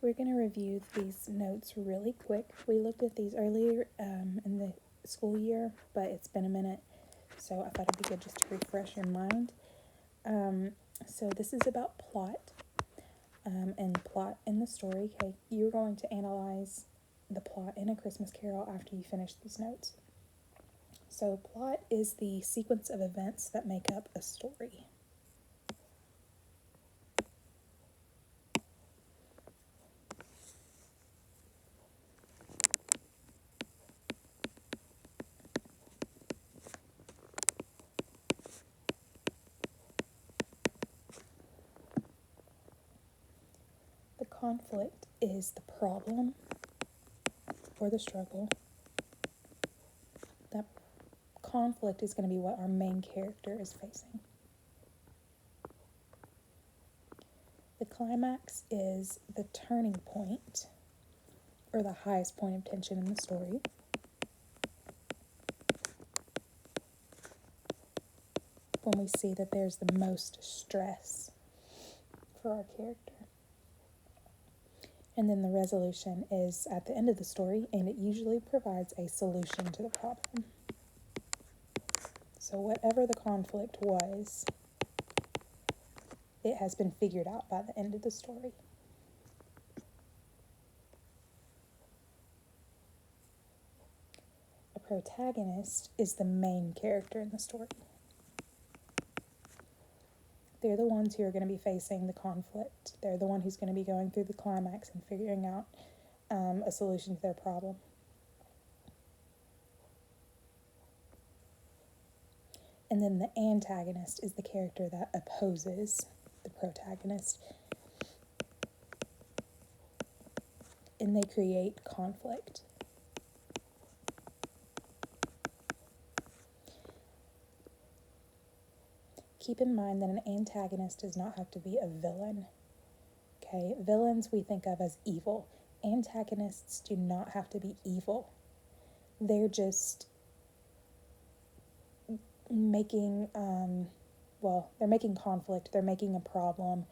We're going to review these notes really quick. We looked at these earlier in the school year, but it's been a minute, so I thought it'd be good just to refresh your mind. So this is about plot and plot in the story. Okay, you're going to analyze the plot in A Christmas Carol after you finish these notes. So plot is the sequence of events that make up a story. The conflict is the problem or the struggle. That conflict is going to be what our main character is facing. The climax is the turning point or the highest point of tension in the story. When we see that there's the most stress for our character. And then the resolution is at the end of the story, and it usually provides a solution to the problem. So whatever the conflict was, it has been figured out by the end of the story. A protagonist is the main character in the story. They're the ones who are going to be facing the conflict. They're the one who's going to be going through the climax and figuring out a solution to their problem. And then the antagonist is the character that opposes the protagonist. And they create conflict. Keep in mind that an antagonist does not have to be a villain. Okay, villains we think of as evil. Antagonists do not have to be evil. They're just making, they're making conflict, they're making a problem,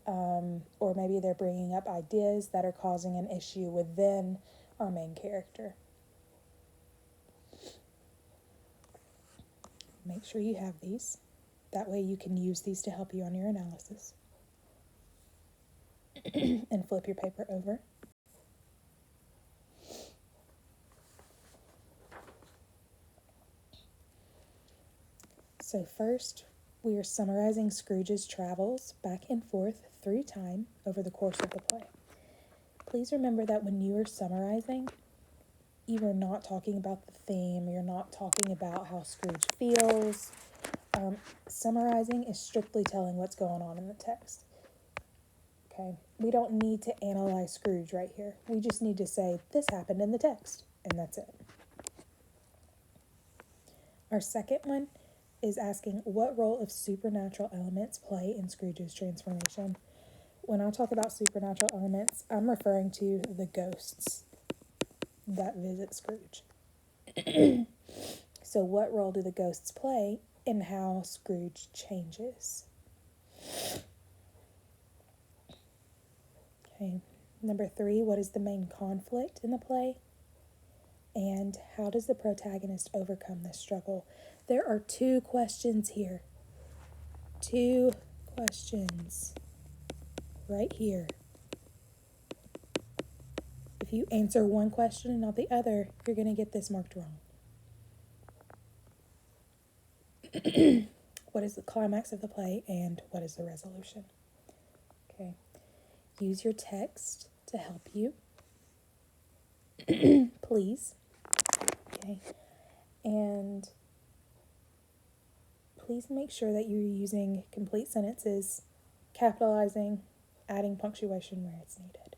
or maybe they're bringing up ideas that are causing an issue within our main character. Make sure you have these. That way you can use these to help you on your analysis. And flip your paper over. So first, we are summarizing Scrooge's travels back and forth through time over the course of the play. Please remember that when you are summarizing, you are not talking about the theme, you're not talking about how Scrooge feels. Summarizing is strictly telling what's going on in the text. Okay, we don't need to analyze Scrooge right here. We just need to say, this happened in the text, and that's it. Our second one is asking, what role of supernatural elements play in Scrooge's transformation? When I talk about supernatural elements, I'm referring to the ghosts that visit Scrooge. So what role do the ghosts play in how Scrooge changes? Okay, number 3, what is the main conflict in the play? And how does the protagonist overcome this struggle? There are 2 questions here. 2 questions right here. If you answer one question and not the other, you're going to get this marked wrong. What is the climax of the play and what is the resolution? Okay. Use your text to help you. Please. Okay. And please make sure that you're using complete sentences, capitalizing, adding punctuation where it's needed.